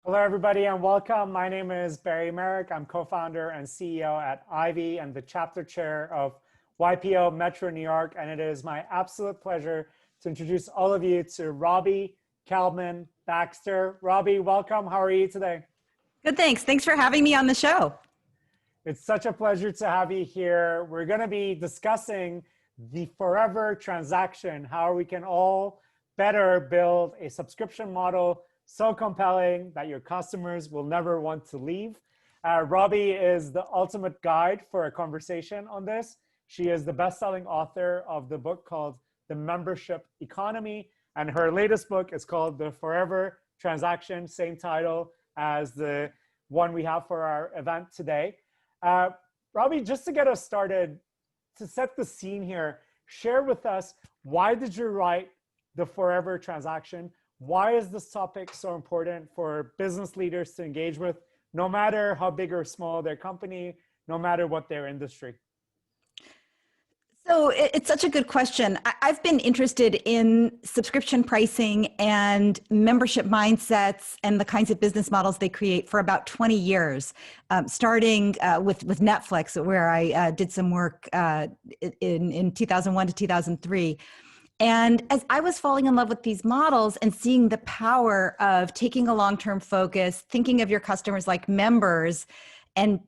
Hello, everybody, and welcome. My name is Barry Merrick. I'm co-founder and CEO at Ivy and the chapter chair of YPO Metro New York. And it is my absolute pleasure to introduce all of you to Robbie, Kellman, Baxter. Robbie, welcome. How are you today? Good, thanks. Thanks for having me on the show. It's such a pleasure to have you here. We're going to be discussing the forever transaction, how we can all better build a subscription model so compelling that your customers will never want to leave. Robbie is the ultimate guide for a conversation on this. She is the best-selling author of the book called The Membership Economy, and her latest book is called The Forever Transaction, same title as the one we have for our event today. Robbie, just to get us started, to set the scene here, share with us, why did you write The Forever Transaction? Why is this topic so important for business leaders to engage with, no matter how big or small their company, no matter what their industry? So it's such a good question. I've been interested in subscription pricing and membership mindsets and the kinds of business models they create for about 20 years, starting with Netflix, where I did some work in 2001 to 2003. And as I was falling in love with these models and seeing the power of taking a long-term focus, thinking of your customers like members, and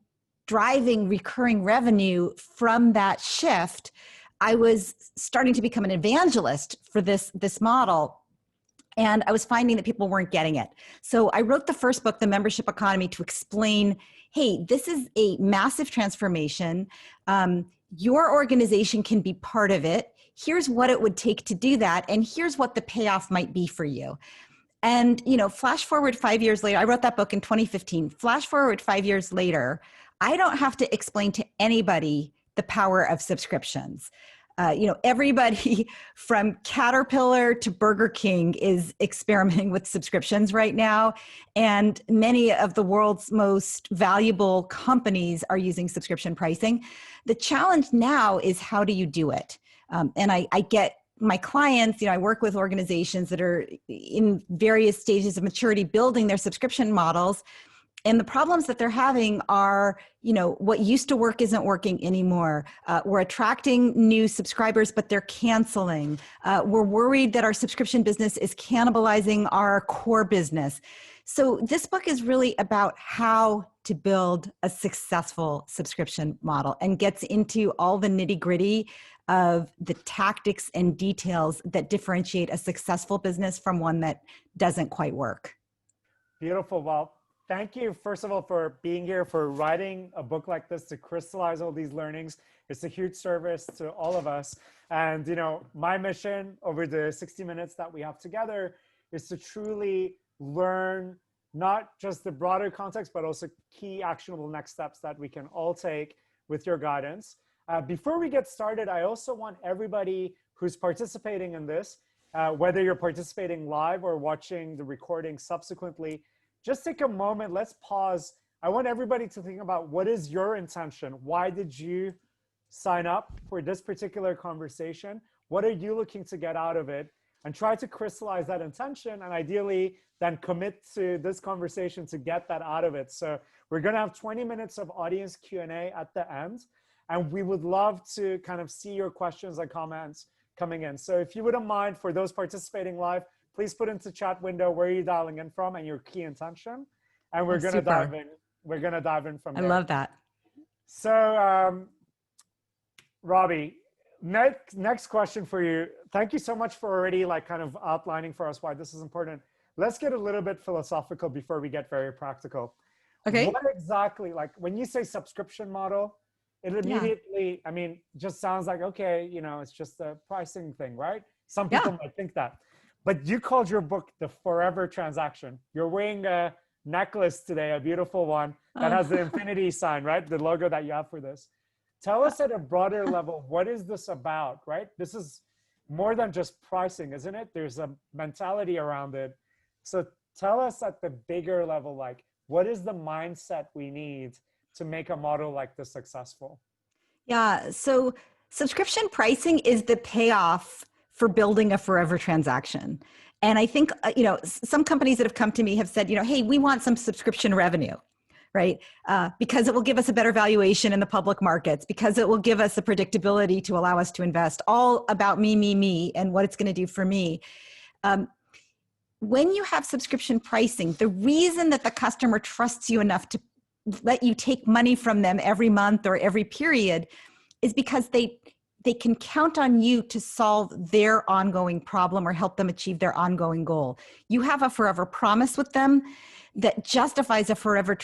driving recurring revenue from that shift, I was starting to become an evangelist for this model. And I was finding that people weren't getting it. So I wrote the first book, The Membership Economy, to explain, hey, this is a massive transformation. Your organization can be part of it. Here's what it would take to do that. And here's what the payoff might be for you. And, flash forward 5 years later, I wrote that book in 2015. Flash forward 5 years later, I don't have to explain to anybody the power of subscriptions. Everybody from Caterpillar to Burger King is experimenting with subscriptions right now. And many of the world's most valuable companies are using subscription pricing. The challenge now is, how do you do it? And I get my clients, I work with organizations that are in various stages of maturity building their subscription models. And the problems that they're having are, what used to work isn't working anymore. We're attracting new subscribers, but they're canceling. We're worried that our subscription business is cannibalizing our core business. So this book is really about how to build a successful subscription model and gets into all the nitty-gritty of the tactics and details that differentiate a successful business from one that doesn't quite work. Beautiful. Well, thank you, first of all, for being here, for writing a book like this to crystallize all these learnings. It's a huge service to all of us. And, my mission over the 60 minutes that we have together is to truly learn not just the broader context, but also key actionable next steps that we can all take with your guidance. Before we get started, I also want everybody who's participating in this, whether you're participating live or watching the recording subsequently, just take a moment, let's pause. I want everybody to think about, what is your intention? Why did you sign up for this particular conversation? What are you looking to get out of it? And try to crystallize that intention, and ideally then commit to this conversation to get that out of it. So we're gonna have 20 minutes of audience Q&A at the end, and we would love to kind of see your questions and comments coming in. So if you wouldn't mind, for those participating live, please put into chat window where you're dialing in from and your key intention. And we're going to dive in. We're going to dive in from there. I love that. So, Robbie, next question for you. Thank you so much for already kind of outlining for us why this is important. Let's get a little bit philosophical before we get very practical. Okay. What exactly, when you say subscription model, it immediately, just sounds like, okay, it's just a pricing thing, right? Some people might think that. But you called your book The Forever Transaction. You're wearing a necklace today, a beautiful one that has the infinity sign, right? The logo that you have for this. Tell us at a broader level, what is this about, right? This is more than just pricing, isn't it? There's a mentality around it. So tell us at the bigger level, what is the mindset we need to make a model like this successful? Yeah, so subscription pricing is the payoff for building a forever transaction. And I think, some companies that have come to me have said, hey, we want some subscription revenue, right? Because it will give us a better valuation in the public markets, because it will give us the predictability to allow us to invest, all about me, and what it's going to do for me. When you have subscription pricing, the reason that the customer trusts you enough to let you take money from them every month or every period is because they can count on you to solve their ongoing problem or help them achieve their ongoing goal. You have a forever promise with them that justifies a forever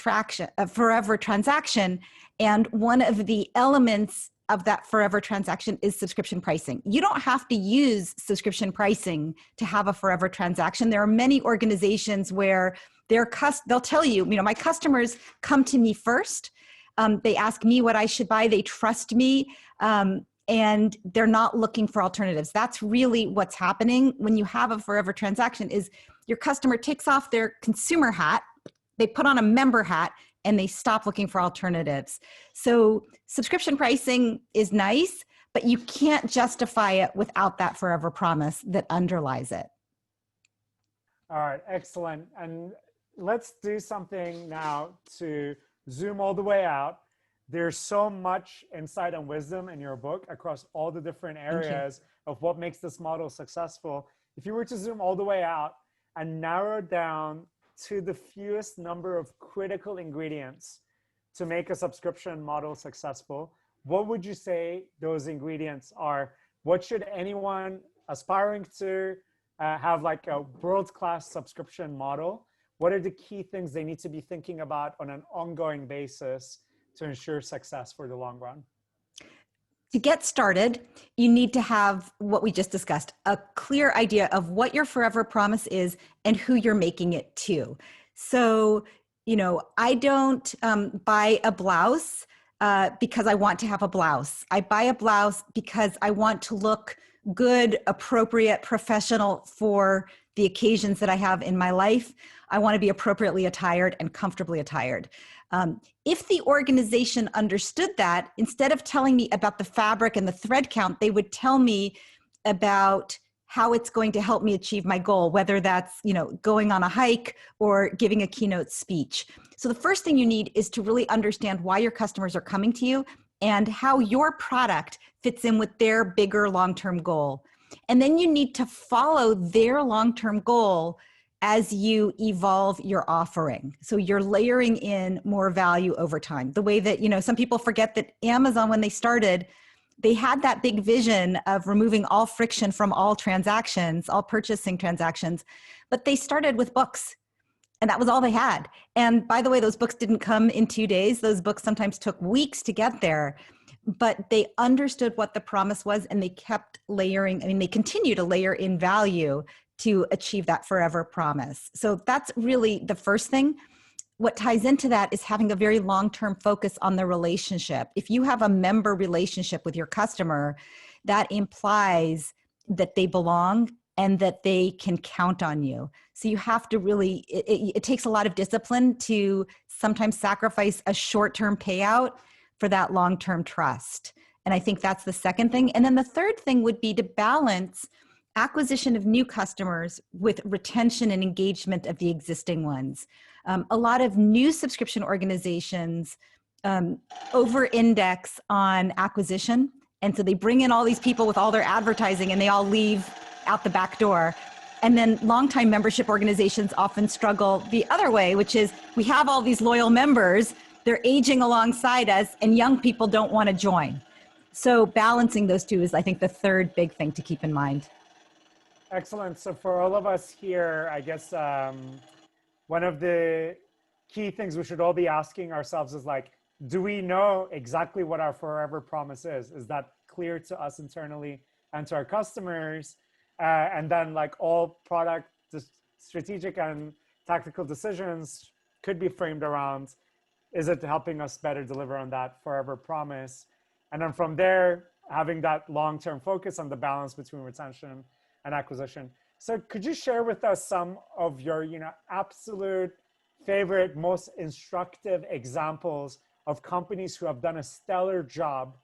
transaction. And one of the elements of that forever transaction is subscription pricing. You don't have to use subscription pricing to have a forever transaction. There are many organizations where they'll tell you, my customers come to me first. They ask me what I should buy. They trust me. And they're not looking for alternatives. That's really what's happening when you have a forever transaction is your customer takes off their consumer hat, they put on a member hat, and they stop looking for alternatives. So subscription pricing is nice, but you can't justify it without that forever promise that underlies it. All right, excellent. And let's do something now to zoom all the way out. There's so much insight and wisdom in your book across all the different areas of what makes this model successful. If you were to zoom all the way out and narrow down to the fewest number of critical ingredients to make a subscription model successful, what would you say those ingredients are? What should anyone aspiring to have like a world-class subscription model? What are the key things they need to be thinking about on an ongoing basis to ensure success for the long run? To get started, you need to have what we just discussed, a clear idea of what your forever promise is and who you're making it to. So, I don't buy a blouse because I want to have a blouse. I buy a blouse because I want to look good, appropriate, professional for the occasions that I have in my life. I want to be appropriately attired and comfortably attired. If the organization understood that, instead of telling me about the fabric and the thread count, they would tell me about how it's going to help me achieve my goal, whether that's, going on a hike or giving a keynote speech. So the first thing you need is to really understand why your customers are coming to you and how your product fits in with their bigger long-term goal. And then you need to follow their long-term goal as you evolve your offering. So you're layering in more value over time. The way that, some people forget that Amazon, when they started, they had that big vision of removing all friction from all transactions, all purchasing transactions, but they started with books. And that was all they had. And by the way, those books didn't come in 2 days. Those books sometimes took weeks to get there. But they understood what the promise was, and they kept layering. They continue to layer in value to achieve that forever promise. So that's really the first thing. What ties into that is having a very long-term focus on the relationship. If you have a member relationship with your customer, that implies that they belong and that they can count on you. So you have to really, it takes a lot of discipline to sometimes sacrifice a short-term payout for that long-term trust. And I think that's the second thing. And then the third thing would be to balance acquisition of new customers with retention and engagement of the existing ones. A lot of new subscription organizations over-index on acquisition. And so they bring in all these people with all their advertising and they all leave out the back door. And then longtime membership organizations often struggle the other way, which is we have all these loyal members, they're aging alongside us, and young people don't want to join. So balancing those two is, I think, the third big thing to keep in mind. Excellent. So for all of us here, I guess one of the key things we should all be asking ourselves is like, do we know exactly what our forever promise is? Is that clear to us internally and to our customers? And then like all product strategic and tactical decisions could be framed around, is it helping us better deliver on that forever promise? And then from there, having that long-term focus on the balance between retention and acquisition. So could you share with us some of your absolute favorite, most instructive examples of companies who have done a stellar job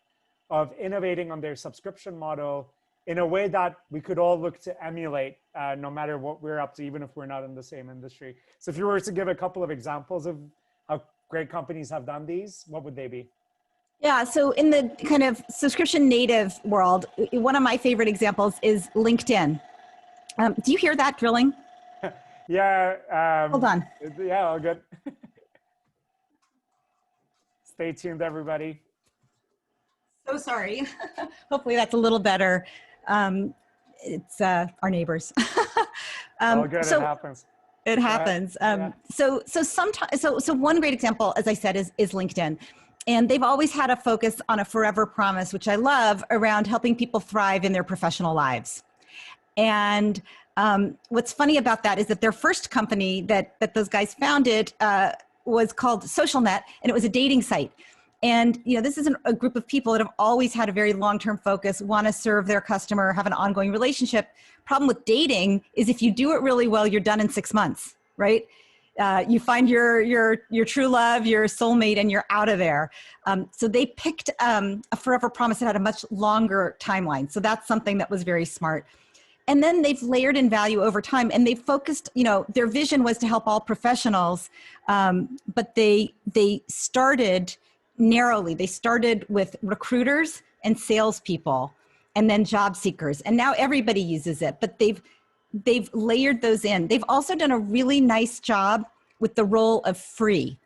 of innovating on their subscription model in a way that we could all look to emulate, no matter what we're up to, even if we're not in the same industry. So if you were to give a couple of examples of how great companies have done these, what would they be? Yeah, so in the kind of subscription native world, one of my favorite examples is LinkedIn. Do you hear that drilling? Yeah. Hold on. Yeah, all good. Stay tuned, everybody. So sorry. Hopefully that's a little better. It's our neighbors. All good. So It happens. it happens. Yeah. So one great example, as I said, is LinkedIn. And they've always had a focus on a forever promise, which I love, around helping people thrive in their professional lives. And what's funny about that is that their first company that those guys founded was called SocialNet, and it was a dating site. And this is a group of people that have always had a very long-term focus, want to serve their customer, have an ongoing relationship. Problem with dating is if you do it really well, you're done in 6 months, right? You find your true love, your soulmate, and you're out of there. So they picked a forever promise that had a much longer timeline. So that's something that was very smart. And then they've layered in value over time, and they focused, their vision was to help all professionals, but they started narrowly. They started with recruiters and salespeople, and then job seekers. And now everybody uses it, but they've layered those in. They've also done a really nice job with the role of free.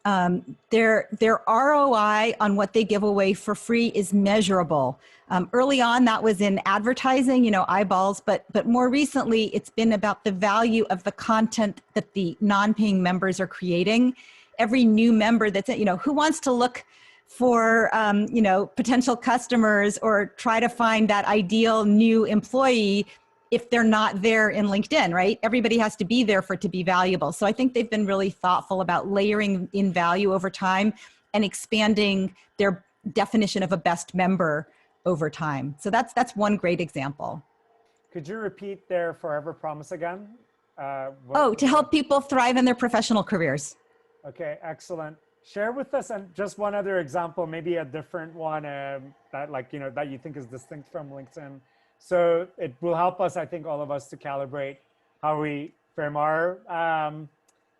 Their ROI on what they give away for free is measurable. Early on, that was in advertising, eyeballs, but more recently, it's been about the value of the content that the non-paying members are creating. Every new member that's, who wants to look for, potential customers or try to find that ideal new employee if they're not there in LinkedIn, right? Everybody has to be there for it to be valuable. So I think they've been really thoughtful about layering in value over time and expanding their definition of a best member over time. So that's one great example. Could you repeat their forever promise again? To help people thrive in their professional careers. Okay, excellent. Share with us, and just one other example, maybe a different one that you think is distinct from LinkedIn. So it will help us, I think, all of us to calibrate how we frame our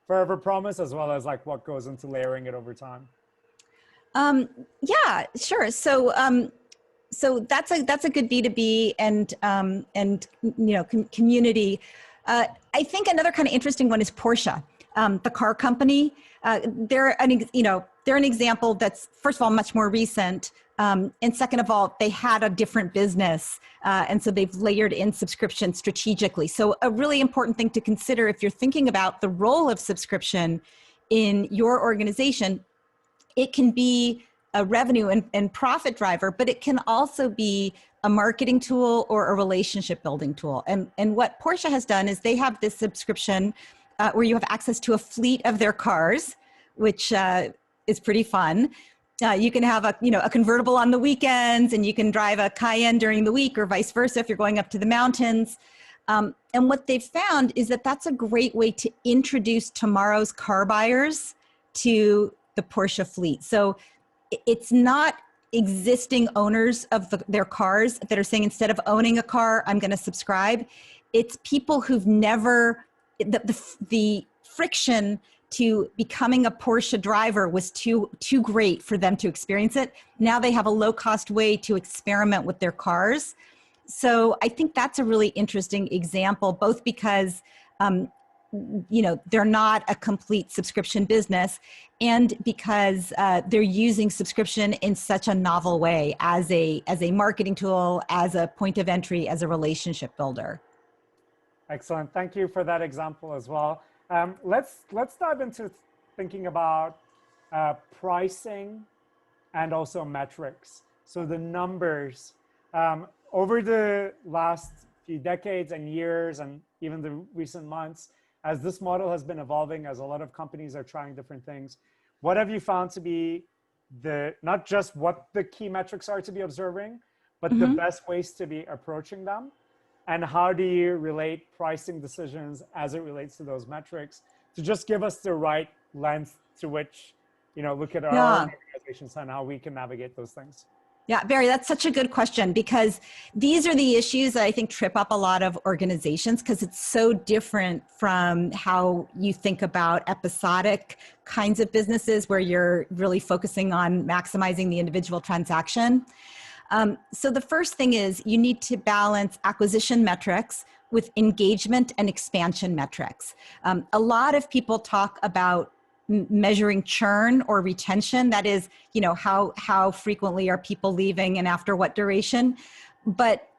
forever promise, as well as what goes into layering it over time. Yeah, sure. So that's a good B2B and community. I think another kind of interesting one is Porsche, the car company. They're an example that's, first of all, much more recent. And second of all, they had a different business. And so they've layered in subscription strategically. So a really important thing to consider if you're thinking about the role of subscription in your organization, it can be a revenue and profit driver, but it can also be a marketing tool or a relationship building tool. And what Porsche has done is they have this subscription where you have access to a fleet of their cars, which is pretty fun. You can have a convertible on the weekends, and you can drive a Cayenne during the week, or vice versa if you're going up to the mountains. And what they've found is that that's a great way to introduce tomorrow's car buyers to the Porsche fleet. So it's not existing owners of their cars that are saying, instead of owning a car, I'm going to subscribe. It's people who've never, the friction to becoming a Porsche driver was too great for them to experience it. Now they have a low-cost way to experiment with their cars. So I think that's a really interesting example, both because they're not a complete subscription business, and because they're using subscription in such a novel way as a marketing tool, as a point of entry, as a relationship builder. Excellent. Thank you for that example as well. Let's dive into thinking about pricing and also metrics. So the numbers over the last few decades and years, and even the recent months, as this model has been evolving, as a lot of companies are trying different things, what have you found to be not just what the key metrics are to be observing, but the best ways to be approaching them? And how do you relate pricing decisions as it relates to those metrics to just give us the right lens to which, look at our organizations and how we can navigate those things? Yeah, Barry, that's such a good question because these are the issues that I think trip up a lot of organizations because it's so different from how you think about episodic kinds of businesses where you're really focusing on maximizing the individual transaction. So the first thing is you need to balance acquisition metrics with engagement and expansion metrics. A lot of people talk about measuring churn or retention. That is, how frequently are people leaving and after what duration. But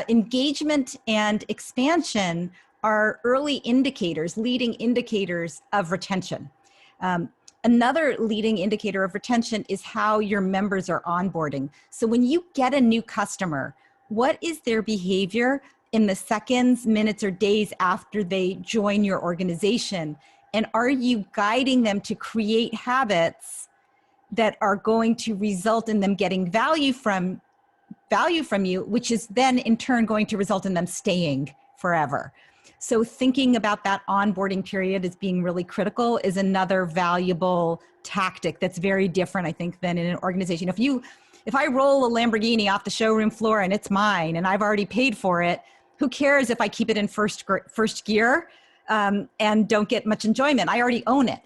engagement and expansion are early indicators, leading indicators of retention. Another leading indicator of retention is how your members are onboarding. So when you get a new customer, what is their behavior in the seconds, minutes, or days after they join your organization? And are you guiding them to create habits that are going to result in them getting value from you, which is then in turn going to result in them staying forever? So thinking about that onboarding period as being really critical is another valuable tactic that's very different, I think, than in an organization. If I roll a Lamborghini off the showroom floor and it's mine and I've already paid for it, who cares if I keep it in first gear and don't get much enjoyment? I already own it.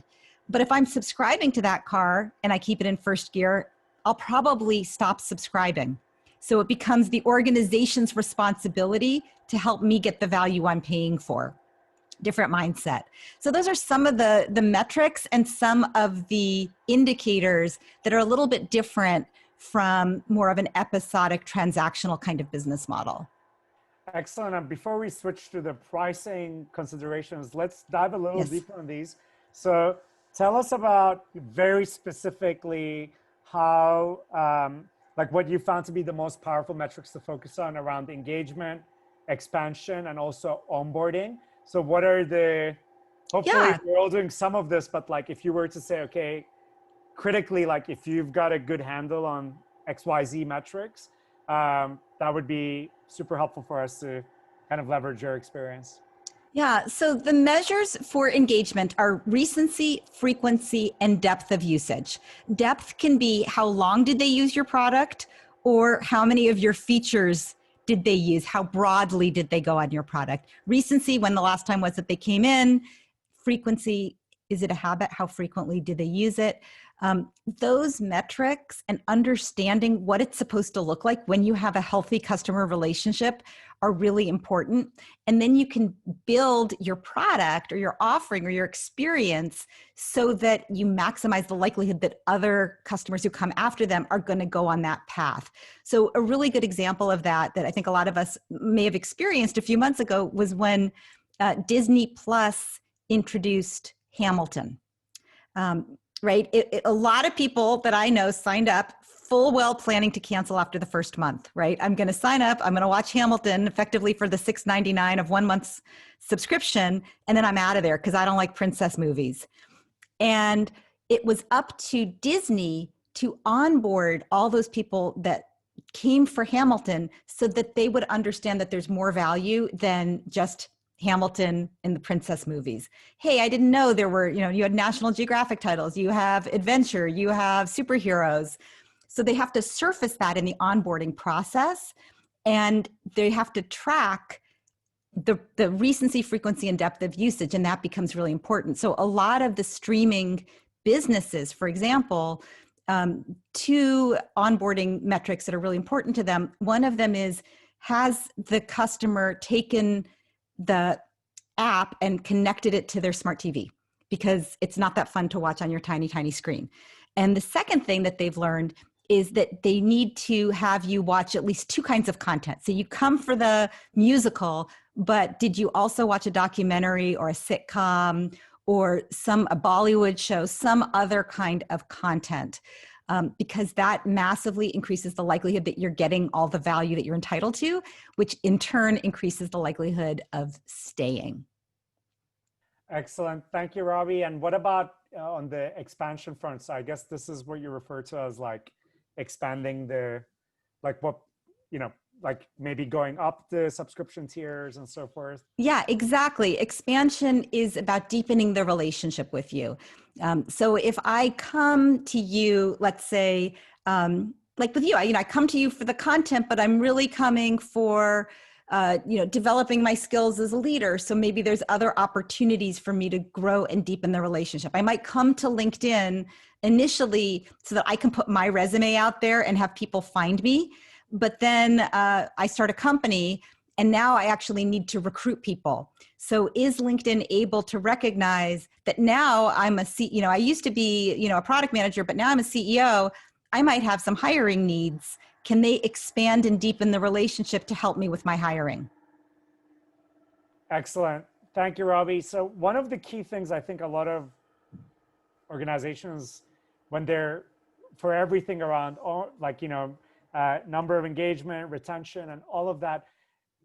But if I'm subscribing to that car and I keep it in first gear, I'll probably stop subscribing. So it becomes the organization's responsibility to help me get the value I'm paying for. Different mindset. So those are some of the metrics and some of the indicators that are a little bit different from more of an episodic transactional kind of business model. Excellent. And before we switch to the pricing considerations, let's dive a little deeper on these. So tell us about very specifically how, like what you found to be the most powerful metrics to focus on around engagement, expansion, and also onboarding. So what are hopefully we're all doing some of this, but like if you were to say, okay, critically, like if you've got a good handle on XYZ metrics, that would be super helpful for us to kind of leverage your experience. Yeah, so the measures for engagement are recency, frequency, and depth of usage. Depth can be how long did they use your product or how many of your features did they use? How broadly did they go on your product? Recency, when the last time was that they came in. Frequency, is it a habit? How frequently did they use it? Those metrics and understanding what it's supposed to look like when you have a healthy customer relationship are really important. And then you can build your product or your offering or your experience so that you maximize the likelihood that other customers who come after them are going to go on that path. So a really good example of that I think a lot of us may have experienced a few months ago was when Disney Plus introduced Hamilton. Right? A lot of people that I know signed up full well planning to cancel after the first month, right? I'm going to sign up. I'm going to watch Hamilton effectively for the $6.99 of 1 month's subscription. And then I'm out of there because I don't like princess movies. And it was up to Disney to onboard all those people that came for Hamilton so that they would understand that there's more value than just Hamilton in the princess movies. Hey, I didn't know there were, you had National Geographic titles, you have adventure, you have superheroes. So they have to surface that in the onboarding process, and they have to track the recency, frequency, and depth of usage, and that becomes really important. So a lot of the streaming businesses, for example, two onboarding metrics that are really important to them. One of them is, has the customer taken the app and connected it to their smart TV? Because it's not that fun to watch on your tiny, tiny screen. And the second thing that they've learned is that they need to have you watch at least two kinds of content. So you come for the musical, but did you also watch a documentary or a sitcom or a Bollywood show, some other kind of content? Because that massively increases the likelihood that you're getting all the value that you're entitled to, which in turn increases the likelihood of staying. Excellent. Thank you, Robbie. And what about on the expansion front? So I guess this is what you refer to as like expanding like maybe going up the subscription tiers and so forth. Yeah, exactly. Expansion is about deepening the relationship with you. So if I come to you, let's say, like with you, I come to you for the content, but I'm really coming for, developing my skills as a leader. So maybe there's other opportunities for me to grow and deepen the relationship. I might come to LinkedIn initially so that I can put my resume out there and have people find me. But then I start a company and now I actually need to recruit people. So is LinkedIn able to recognize that now I'm I used to be, a product manager, but now I'm a CEO. I might have some hiring needs. Can they expand and deepen the relationship to help me with my hiring? Excellent. Thank you, Robbie. So one of the key things I think a lot of organizations, when they're for everything around number of engagement, retention, and all of that,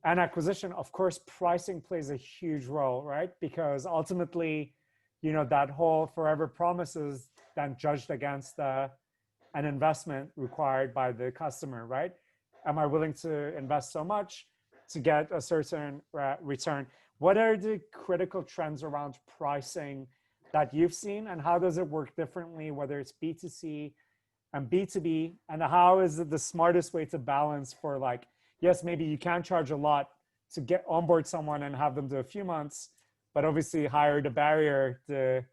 and acquisition, of course, pricing plays a huge role, right? Because ultimately, that whole forever promises then judged against an investment required by the customer, right? Am I willing to invest so much to get a certain return? What are the critical trends around pricing that you've seen, and how does it work differently, whether it's B2C and B2B, and how is it the smartest way to balance for, like, yes, maybe you can charge a lot to get onboard someone and have them do a few months, but obviously higher the barrier, the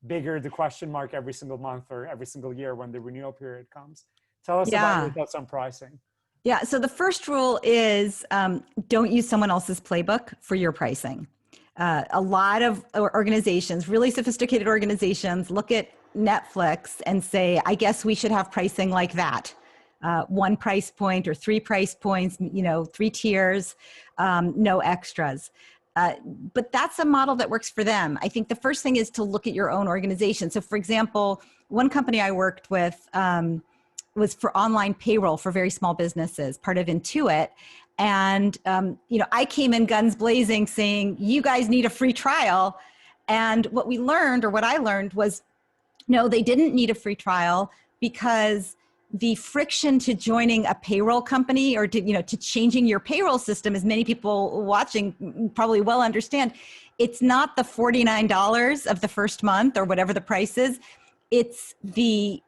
bigger the question mark every single month or every single year when the renewal period comes. Tell us about your Yeah. thoughts on pricing. Yeah. So the first rule is don't use someone else's playbook for your pricing. A lot of organizations, really sophisticated organizations, look at Netflix and say, I guess we should have pricing like that. One price point or three price points, three tiers, no extras. But that's a model that works for them. I think the first thing is to look at your own organization. So for example, one company I worked with was for online payroll for very small businesses, part of Intuit. And, I came in guns blazing saying, you guys need a free trial. And what we learned, or what I learned, was no, they didn't need a free trial because the friction to joining a payroll company or to changing your payroll system, as many people watching probably well understand, it's not the $49 of the first month or whatever the price is. It's the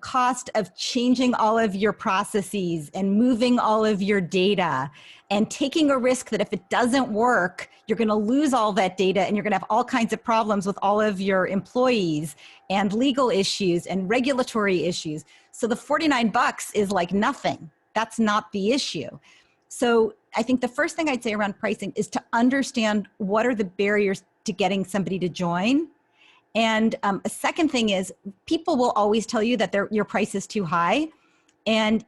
cost of changing all of your processes and moving all of your data and taking a risk that if it doesn't work, you're going to lose all that data and you're going to have all kinds of problems with all of your employees and legal issues and regulatory issues. So the $49 is like nothing. That's not the issue. So I think the first thing I'd say around pricing is to understand what are the barriers to getting somebody to join. And a second thing is people will always tell you that your price is too high. And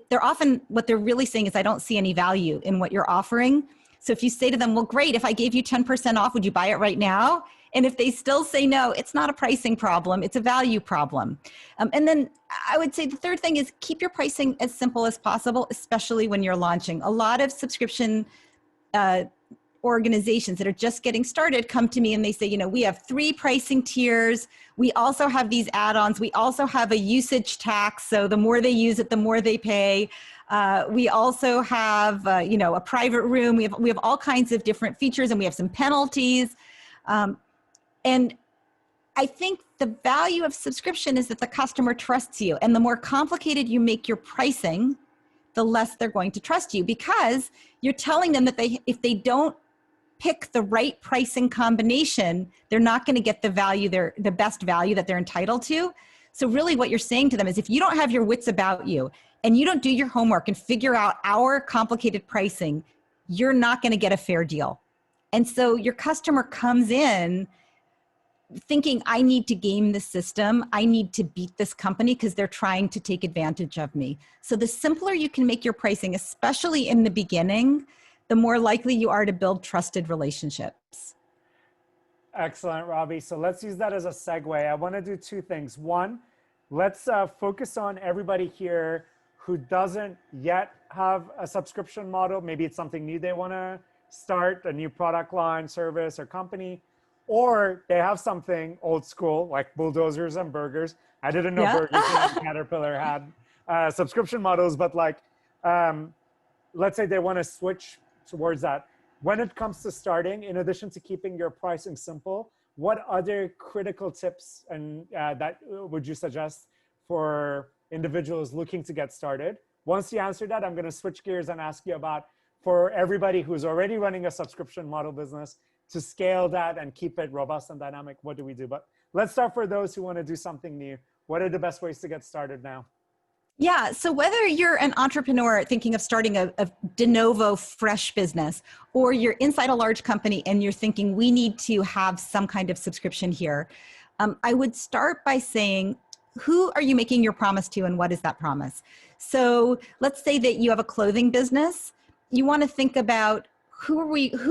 they're often, what they're really saying is, I don't see any value in what you're offering. So if you say to them, well, great, if I gave you 10% off, would you buy it right now? And if they still say no, it's not a pricing problem, it's a value problem. And then I would say the third thing is keep your pricing as simple as possible, especially when you're launching. A lot of subscription organizations that are just getting started come to me and they say, we have 3 pricing tiers. We also have these add-ons. We also have a usage tax. So the more they use it, the more they pay. We also have, a private room. We have all kinds of different features and we have some penalties. And I think the value of subscription is that the customer trusts you. And the more complicated you make your pricing, the less they're going to trust you, because you're telling them that if they don't pick the right pricing combination, they're not going to get the best value that they're entitled to. So really what you're saying to them is, if you don't have your wits about you and you don't do your homework and figure out our complicated pricing, you're not going to get a fair deal. And so your customer comes in thinking, I need to game the system. I need to beat this company because they're trying to take advantage of me. So the simpler you can make your pricing, especially in the beginning, the more likely you are to build trusted relationships. Excellent, Robbie. So let's use that as a segue. I want to do 2 things. One, let's focus on everybody here who doesn't yet have a subscription model. Maybe it's something new they want to start, a new product line, service, or company, or they have something old school like bulldozers and burgers. I didn't know Burger King and Caterpillar had subscription models, but let's say they want to switch towards that. When it comes to starting, in addition to keeping your pricing simple, what other critical tips and that would you suggest for individuals looking to get started? Once you answer that, I'm going to switch gears and ask you about, for everybody who's already running a subscription model business, to scale that and keep it robust and dynamic, what do we do? But let's start for those who want to do something new. What are the best ways to get started now? Yeah. So whether you're an entrepreneur thinking of starting a de novo fresh business, or you're inside a large company and you're thinking we need to have some kind of subscription here, I would start by saying, who are you making your promise to and what is that promise? So let's say that you have a clothing business. You want to think about who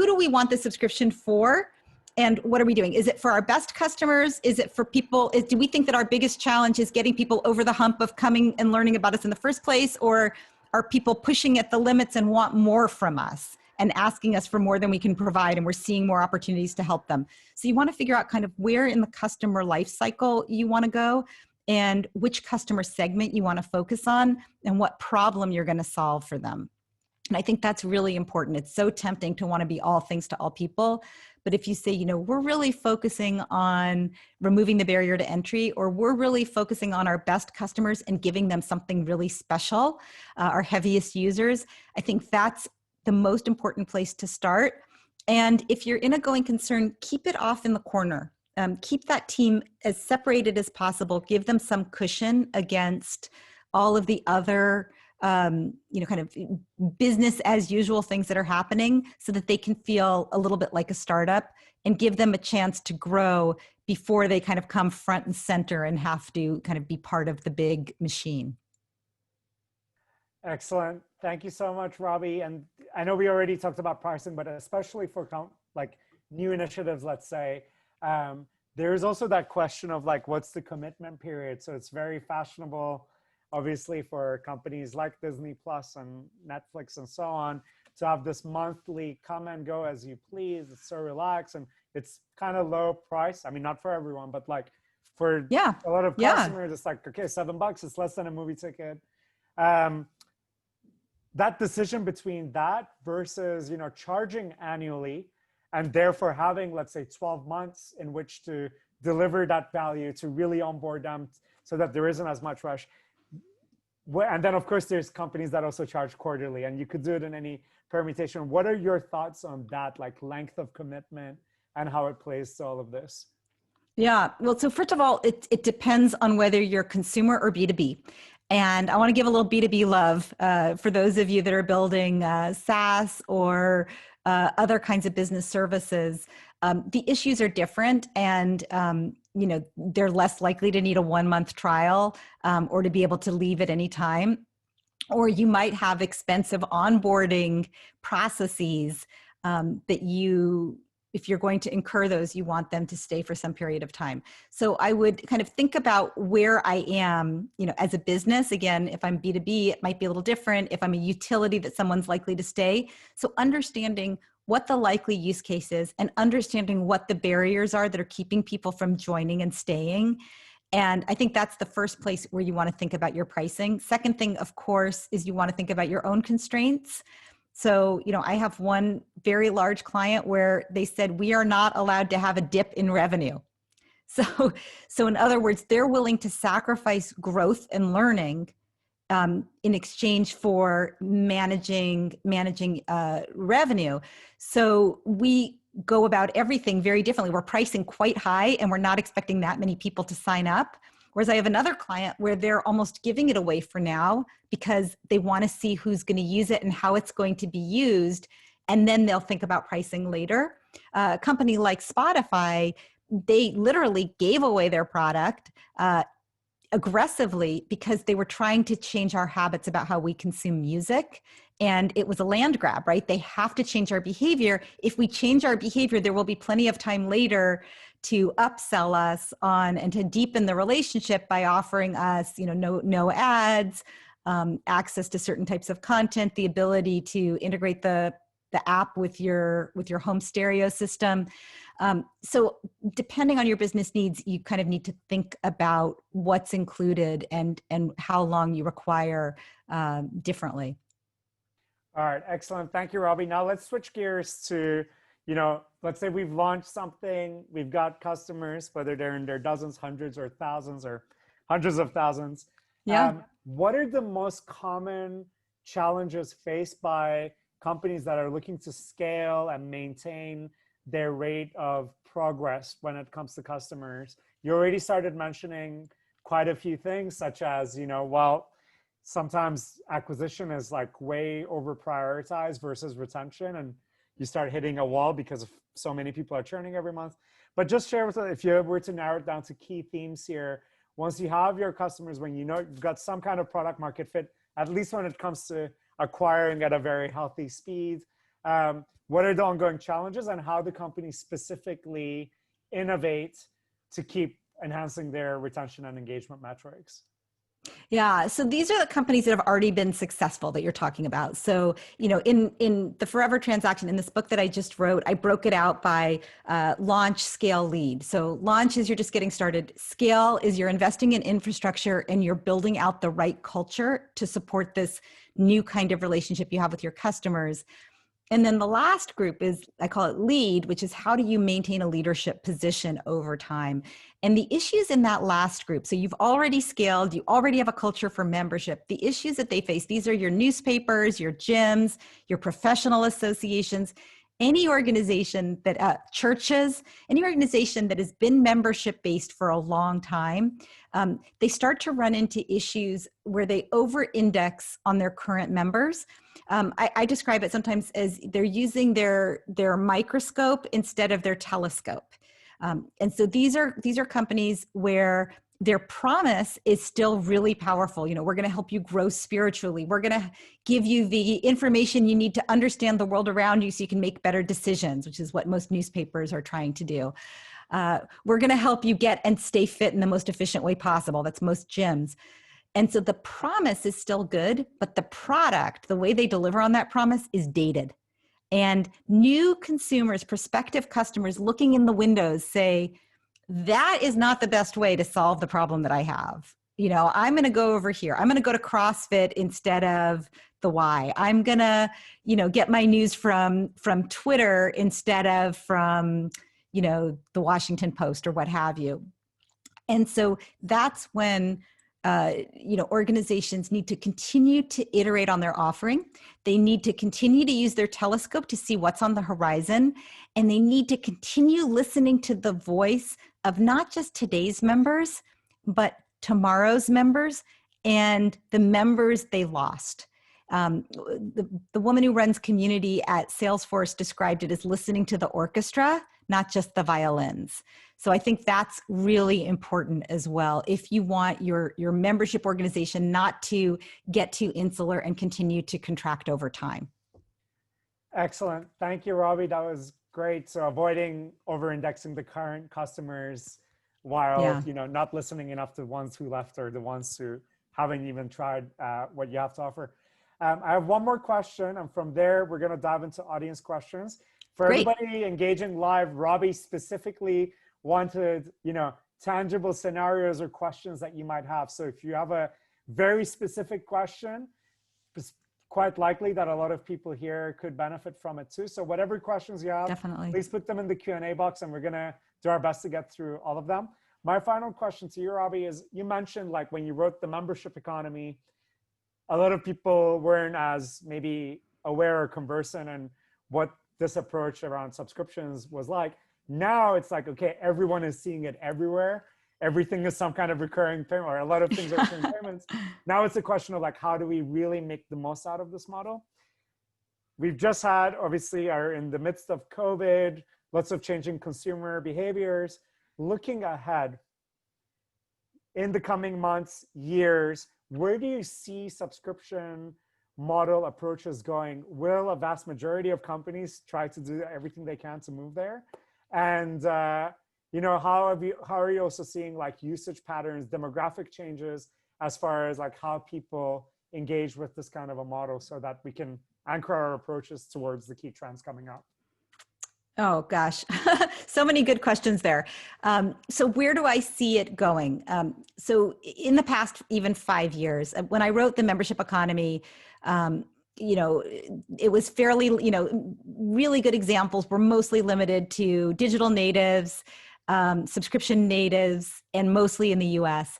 do we want the subscription for? And what are we doing? Is it for our best customers? Is it for people? Do we think that our biggest challenge is getting people over the hump of coming and learning about us in the first place? Or are people pushing at the limits and want more from us and asking us for more than we can provide, and we're seeing more opportunities to help them? So you want to figure out kind of where in the customer life cycle you want to go, and which customer segment you want to focus on, and what problem you're going to solve for them. And I think that's really important. It's so tempting to want to be all things to all people. But if you say, you know, we're really focusing on removing the barrier to entry, or we're really focusing on our best customers and giving them something really special, our heaviest users, I think that's the most important place to start. And if you're in a going concern, keep it off in the corner. Keep that team as separated as possible. Give them some cushion against all of the other kind of business as usual things that are happening, so that they can feel a little bit like a startup, and give them a chance to grow before they kind of come front and center and have to kind of be part of the big machine. Excellent. Thank you so much, Robbie. And I know we already talked about pricing, but especially for like new initiatives, let's say, there's also that question of like, what's the commitment period? So it's very fashionable, obviously, for companies like Disney Plus and Netflix and so on, to have this monthly come and go as you please. It's so relaxed and it's kind of low price. I mean, not for everyone, but like for a lot of customers, it's like, okay, $7, it's less than a movie ticket. That decision between that versus, you know, charging annually and therefore having, let's say, 12 months in which to deliver that value, to really onboard them so that there isn't as much rush. And then, of course, there's companies that also charge quarterly, and you could do it in any permutation. What are your thoughts on that, like length of commitment and how it plays to all of this? Yeah, well, so first of all, it depends on whether you're consumer or B2B. And I want to give a little B2B love for those of you that are building SaaS or other kinds of business services. The issues are different, and you know, they're less likely to need a 1-month trial or to be able to leave at any time. Or you might have expensive onboarding processes that if you're going to incur those, you want them to stay for some period of time. So I would kind of think about where I am, you know, as a business. Again, if I'm B2B, it might be a little different. If I'm a utility that someone's likely to stay. So understanding what the likely use case is and understanding what the barriers are that are keeping people from joining and staying. And I think that's the first place where you want to think about your pricing. Second thing, of course, is you want to think about your own constraints. So, you know, I have one very large client where they said, we are not allowed to have a dip in revenue. So in other words, they're willing to sacrifice growth and learning in exchange for managing revenue. So we go about everything very differently. We're pricing quite high and we're not expecting that many people to sign up. Whereas I have another client where they're almost giving it away for now because they want to see who's going to use it and how it's going to be used. And then they'll think about pricing later. A company like Spotify, they literally gave away their product aggressively because they were trying to change our habits about how we consume music. And it was a land grab, right? They have to change our behavior. If we change our behavior, there will be plenty of time later to upsell us on and to deepen the relationship by offering us, you know, no ads, access to certain types of content, the ability to integrate the app with your home stereo system. So depending on your business needs, you kind of need to think about what's included and how long you require differently. All right, excellent. Thank you, Robbie. Now let's switch gears to, you know, let's say we've launched something, we've got customers, whether they're in their dozens, hundreds, or thousands, or hundreds of thousands. Yeah. What are the most common challenges faced by companies that are looking to scale and maintain their rate of progress when it comes to customers? You already started mentioning quite a few things, such as, well, sometimes acquisition is like way over prioritized versus retention, and you start hitting a wall because of so many people are churning every month. But just share with us, if you were to narrow it down to key themes here, once you have your customers, when you know you've got some kind of product market fit, at least when it comes to acquiring at a very healthy speed, what are the ongoing challenges and how the company specifically innovate to keep enhancing their retention and engagement metrics? Yeah. So these are the companies that have already been successful that you're talking about. So, in the Forever transaction, in this book that I just wrote, I broke it out by launch, scale, lead. So launch is you're just getting started. Scale is you're investing in infrastructure and you're building out the right culture to support this new kind of relationship you have with your customers. And then the last group is, I call it lead, which is how do you maintain a leadership position over time? And the issues in that last group, so you've already scaled, you already have a culture for membership. The issues that they face, these are your newspapers, your gyms, your professional associations, any organization that, churches, any organization that has been membership based for a long time, they start to run into issues where they over-index on their current members. I describe it sometimes as they're using their microscope instead of their telescope. And so these are companies where their promise is still really powerful. We're going to help you grow spiritually. We're going to give you the information you need to understand the world around you so you can make better decisions, which is what most newspapers are trying to do. We're going to help you get and stay fit in the most efficient way possible. That's most gyms. And so the promise is still good, but the product, the way they deliver on that promise is dated. And new consumers, prospective customers looking in the windows say, that is not the best way to solve the problem that I have. I'm going to go over here. I'm going to go to CrossFit instead of the Y. I'm going to, get my news from Twitter instead of from, the Washington Post or what have you. And so that's when organizations need to continue to iterate on their offering. They need to continue to use their telescope to see what's on the horizon. And they need to continue listening to the voice of not just today's members, but tomorrow's members and the members they lost. The woman who runs community at Salesforce described it as listening to the orchestra, not just the violins. So I think that's really important as well if you want your membership organization not to get too insular and continue to contract over time. Excellent. Thank you, Robbie. That was great. So avoiding over-indexing the current customers while not listening enough to the ones who left or the ones who haven't even tried what you have to offer. I have one more question, and from there we're going to dive into audience questions. For Great. everybody engaging live, Robbie specifically wanted, tangible scenarios or questions that you might have. So if you have a very specific question, it's quite likely that a lot of people here could benefit from it too. So whatever questions you have, Definitely. Please put them in the Q&A box and we're going to do our best to get through all of them. My final question to you, Robbie, is you mentioned like when you wrote the membership economy, a lot of people weren't as maybe aware or conversant in what this approach around subscriptions was like. Now it's like, okay, everyone is seeing it everywhere. Everything is some kind of recurring payment, or a lot of things are recurring payments. Now it's a question of like, how do we really make the most out of this model? We've just had, obviously, are in the midst of COVID, lots of changing consumer behaviors. Looking ahead, in the coming months, years, where do you see subscription model approaches going? Will a vast majority of companies try to do everything they can to move there? And how are you also seeing like usage patterns, demographic changes as far as like how people engage with this kind of a model so that we can anchor our approaches towards the key trends coming up? Oh gosh, so many good questions there. So where do I see it going? So in the past, even 5 years, when I wrote The Membership Economy, it was fairly, really good examples were mostly limited to digital natives, subscription natives, and mostly in the US.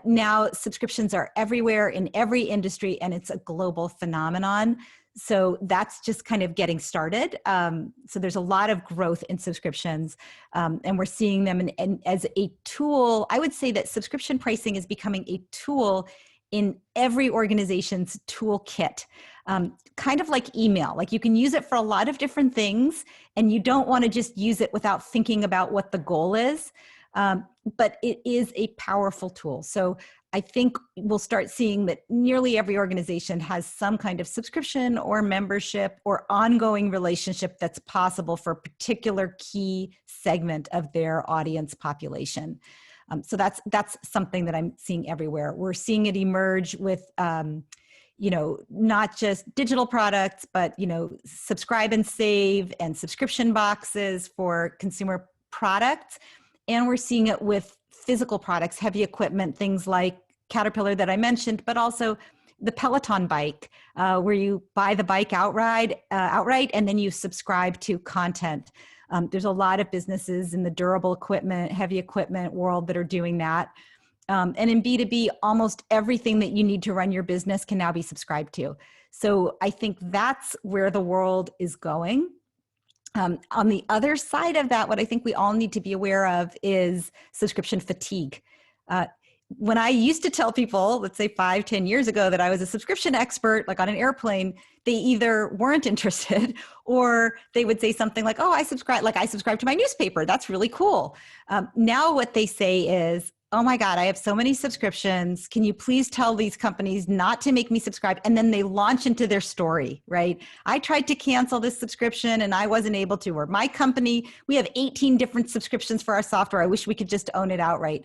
Now subscriptions are everywhere in every industry, and it's a global phenomenon. So that's just kind of getting started. So there's a lot of growth in subscriptions, and we're seeing them as a tool. I would say that subscription pricing is becoming a tool in every organization's toolkit, kind of like email. Like you can use it for a lot of different things, and you don't want to just use it without thinking about what the goal is. But it is a powerful tool. So I think we'll start seeing that nearly every organization has some kind of subscription or membership or ongoing relationship that's possible for a particular key segment of their audience population. So that's something that I'm seeing everywhere. We're seeing it emerge with, not just digital products, but, subscribe and save and subscription boxes for consumer products. And we're seeing it with physical products, heavy equipment, things like Caterpillar that I mentioned, but also the Peloton bike, where you buy the bike outright, and then you subscribe to content. There's a lot of businesses in the durable equipment, heavy equipment world that are doing that. And in B2B, almost everything that you need to run your business can now be subscribed to. So I think that's where the world is going. On the other side of that, what I think we all need to be aware of is subscription fatigue. When I used to tell people, let's say 5-10 years ago, that I was a subscription expert, like on an airplane, they either weren't interested or they would say something like, oh, I subscribe to my newspaper. That's really cool. Now what they say is, oh my God, I have so many subscriptions. Can you please tell these companies not to make me subscribe? And then they launch into their story, right? I tried to cancel this subscription and I wasn't able to. Or my company, we have 18 different subscriptions for our software. I wish we could just own it outright.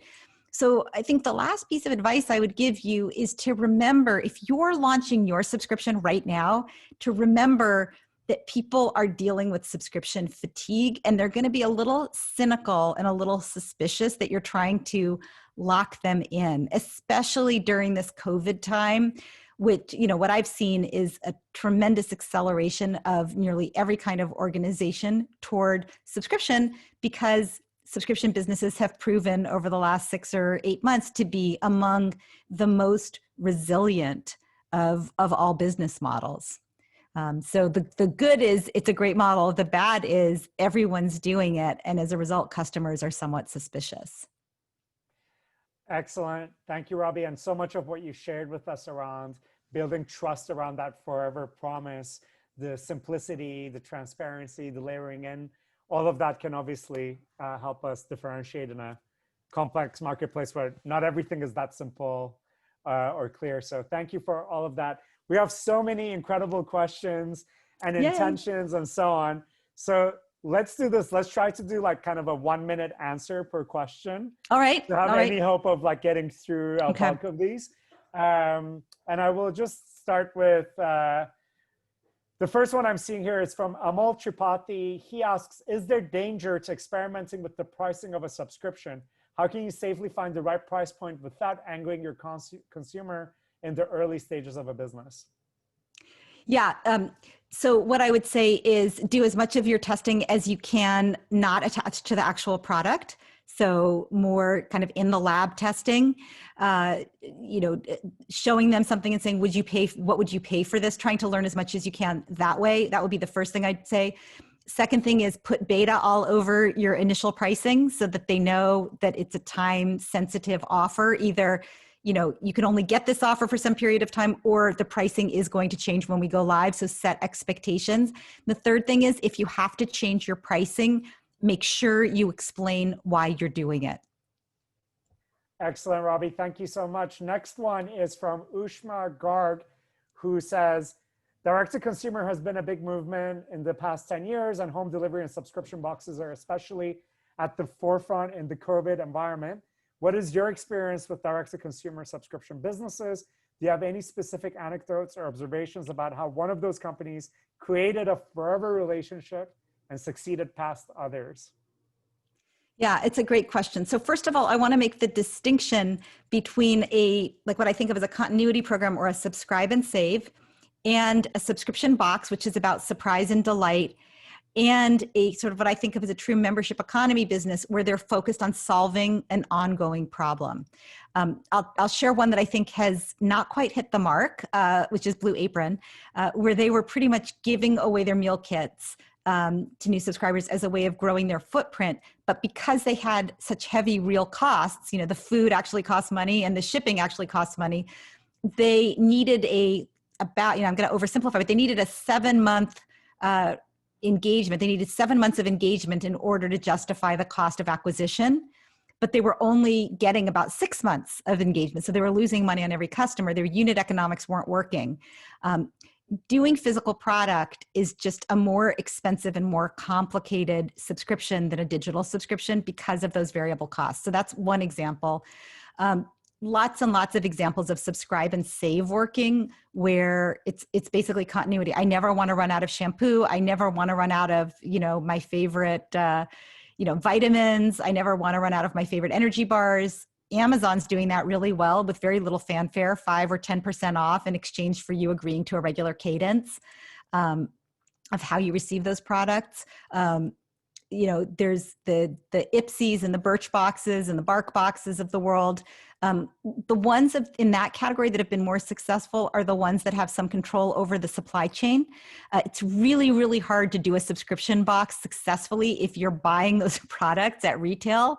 So I think the last piece of advice I would give you is to remember, if you're launching your subscription right now, to remember that people are dealing with subscription fatigue, and they're going to be a little cynical and a little suspicious that you're trying to lock them in, especially during this COVID time, which, what I've seen is a tremendous acceleration of nearly every kind of organization toward subscription, because subscription businesses have proven over the last 6 or 8 months to be among the most resilient of all business models. So the good is it's a great model. The bad is everyone's doing it. And as a result, customers are somewhat suspicious. Excellent. Thank you, Robbie. And so much of what you shared with us around building trust around that forever promise, the simplicity, the transparency, the layering in, all of that can obviously help us differentiate in a complex marketplace where not everything is that simple or clear. So thank you for all of that. We have so many incredible questions and intentions and so on. So let's do this. Let's try to do like kind of a 1-minute answer per question. All right. To have any hope of like getting through a bulk of these. And I will just start with the first one I'm seeing here is from Amal Tripathi. He asks, is there danger to experimenting with the pricing of a subscription? How can you safely find the right price point without angering your consumer in the early stages of a business? Yeah. So what I would say is do as much of your testing as you can not attached to the actual product. So more kind of in the lab testing, showing them something and saying, what would you pay for this? Trying to learn as much as you can that way. That would be the first thing I'd say. Second thing is put beta all over your initial pricing so that they know that it's a time sensitive offer. Either you can only get this offer for some period of time, or the pricing is going to change when we go live. So set expectations. The third thing is if you have to change your pricing, make sure you explain why you're doing it. Excellent, Robbie. Thank you so much. Next one is from Ushma Garg, who says, direct-to-consumer has been a big movement in the past 10 years, and home delivery and subscription boxes are especially at the forefront in the COVID environment. What is your experience with direct-to-consumer subscription businesses? Do you have any specific anecdotes or observations about how one of those companies created a forever relationship and succeeded past others? Yeah, it's a great question. So first of all, I want to make the distinction between what I think of as a continuity program or a subscribe and save, and a subscription box, which is about surprise and delight. and a sort of what I think of as a true membership economy business where they're focused on solving an ongoing problem. I'll share one that I think has not quite hit the mark, which is Blue Apron, where they were pretty much giving away their meal kits to new subscribers as a way of growing their footprint. But because they had such heavy real costs, the food actually costs money and the shipping actually costs money, they needed I'm going to oversimplify, but they needed a 7-month engagement. They needed 7 months of engagement in order to justify the cost of acquisition, but they were only getting about 6 months of engagement. So they were losing money on every customer. Their unit economics weren't working. Doing physical product is just a more expensive and more complicated subscription than a digital subscription because of those variable costs. So that's one example. Lots and lots of examples of subscribe and save working where it's basically continuity. I never want to run out of shampoo. I never want to run out of, my favorite, vitamins. I never want to run out of my favorite energy bars. Amazon's doing that really well with very little fanfare, 5 or 10% off in exchange for you agreeing to a regular cadence of how you receive those products. There's the Ipsies and the Birch boxes and the Bark boxes of the world. The ones in that category that have been more successful are the ones that have some control over the supply chain. It's really, really hard to do a subscription box successfully if you're buying those products at retail,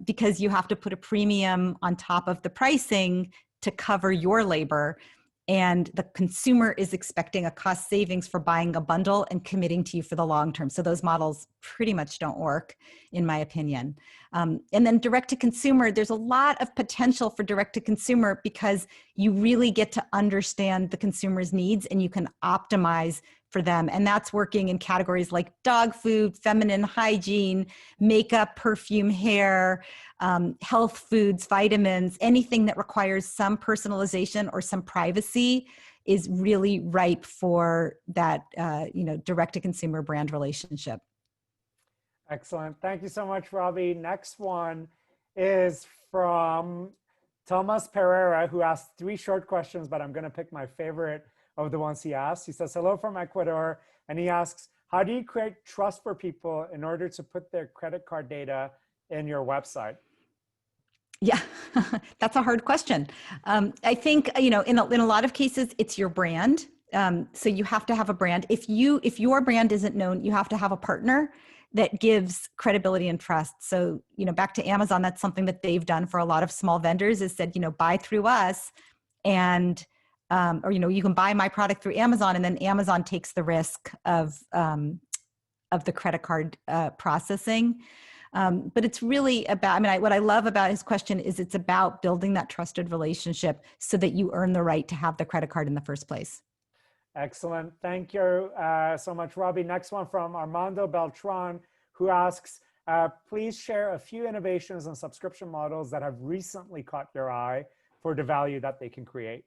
because you have to put a premium on top of the pricing to cover your labor. And the consumer is expecting a cost savings for buying a bundle and committing to you for the long term. So those models pretty much don't work, in my opinion. And then direct to consumer, there's a lot of potential for direct to consumer because you really get to understand the consumer's needs and you can optimize for them. And that's working in categories like dog food, feminine hygiene, makeup, perfume, hair, health foods, vitamins, anything that requires some personalization or some privacy is really ripe for that, direct to consumer brand relationship. Excellent. Thank you so much, Robbie. Next one is from Thomas Pereira, who asked 3 short questions, but I'm going to pick my favorite of the ones he asked. He says, hello from Ecuador. And he asks, how do you create trust for people in order to put their credit card data in your website? Yeah, that's a hard question. I think, in a lot of cases, it's your brand. So you have to have a brand. If your brand isn't known, you have to have a partner that gives credibility and trust. So, back to Amazon, that's something that they've done for a lot of small vendors is said, buy through us and, or, you can buy my product through Amazon and then Amazon takes the risk of the credit card processing. But it's really about, what I love about his question is it's about building that trusted relationship so that you earn the right to have the credit card in the first place. Excellent. Thank you so much, Robbie. Next one from Armando Beltran, who asks, please share a few innovations and subscription models that have recently caught your eye for the value that they can create.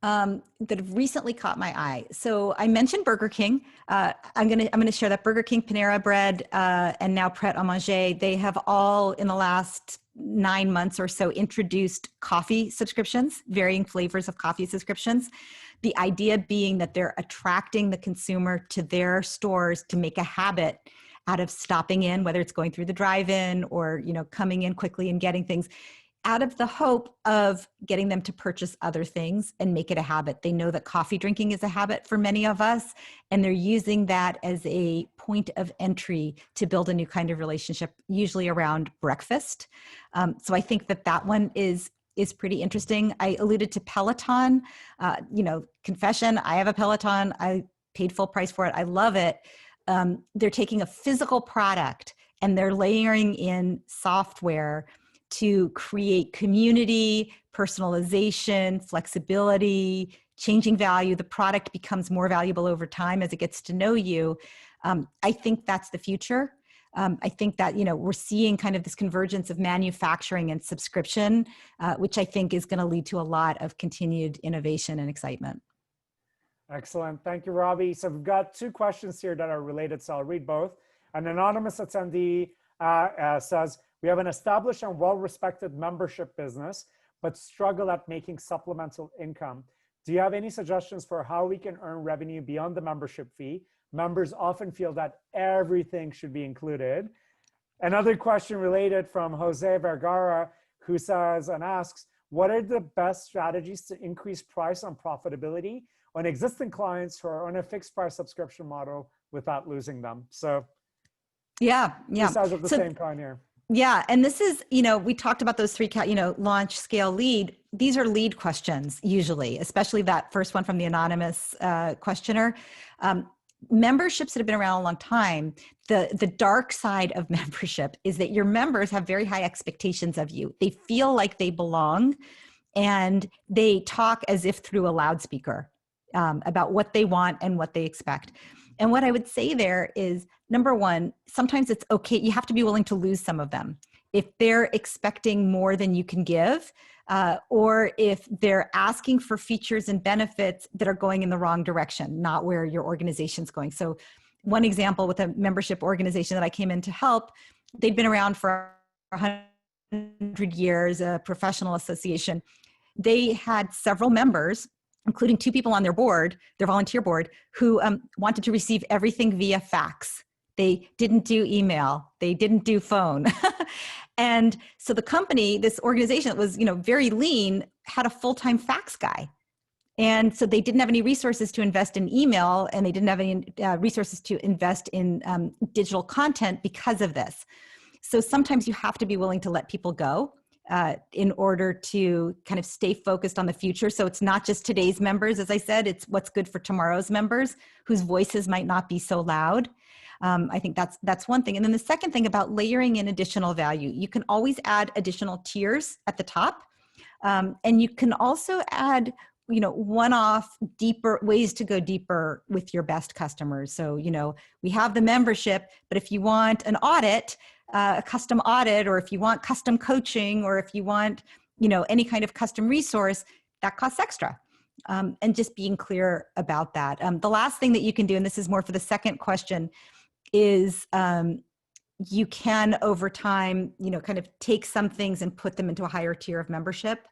That have recently caught my eye. So I mentioned Burger King. I'm gonna share that Burger King, Panera Bread, and now Pret a Manger. They have all in the last 9 months or so introduced coffee subscriptions, varying flavors of coffee subscriptions. The idea being that they're attracting the consumer to their stores to make a habit out of stopping in, whether it's going through the drive-in or coming in quickly and getting things, out of the hope of getting them to purchase other things and make it a habit. They know that coffee drinking is a habit for many of us, and they're using that as a point of entry to build a new kind of relationship, usually around breakfast. So I think that one is pretty interesting. I alluded to Peloton. Confession, I have a Peloton. I paid full price for it. I love it. They're taking a physical product and they're layering in software to create community, personalization, flexibility, changing value. The product becomes more valuable over time as it gets to know you. I think that's the future. I think that, we're seeing kind of this convergence of manufacturing and subscription, which I think is going to lead to a lot of continued innovation and excitement. Excellent. Thank you, Robbie. So we've got 2 questions here that are related, so I'll read both. An anonymous attendee says, we have an established and well-respected membership business, but struggle at making supplemental income. Do you have any suggestions for how we can earn revenue beyond the membership fee? Members often feel that everything should be included. Another question related from Jose Vergara, who says and asks, what are the best strategies to increase price on profitability on existing clients who are on a fixed price subscription model without losing them? So yeah. two sides of the same coin here. Yeah. And this is, we talked about those three, launch, scale, lead. These are lead questions usually, especially that first one from the anonymous questioner. Memberships that have been around a long time, the dark side of membership is that your members have very high expectations of you. They feel like they belong, and they talk as if through a loudspeaker about what they want and what they expect. And what I would say there is, number one, sometimes it's okay. You have to be willing to lose some of them. If they're expecting more than you can give, or if they're asking for features and benefits that are going in the wrong direction, not where your organization's going. So one example with a membership organization that I came in to help, they'd been around for 100 years, a professional association. They had several members, including 2 people on their board, their volunteer board, who wanted to receive everything via fax. They didn't do email. They didn't do phone. And so the company, this organization that was, very lean, had a full-time fax guy. And so they didn't have any resources to invest in email, and they didn't have any resources to invest in digital content because of this. So sometimes you have to be willing to let people go in order to kind of stay focused on the future. So it's not just today's members, as I said, it's what's good for tomorrow's members whose voices might not be so loud. I think that's one thing. And then the second thing about layering in additional value, you can always add additional tiers at the top. And you can also add, one-off deeper ways to go deeper with your best customers. So, we have the membership, but if you want an audit, a custom audit, or if you want custom coaching, or if you want, any kind of custom resource, that costs extra. And just being clear about that. The last thing that you can do, and this is more for the second question, is you can over time, kind of take some things and put them into a higher tier of membership.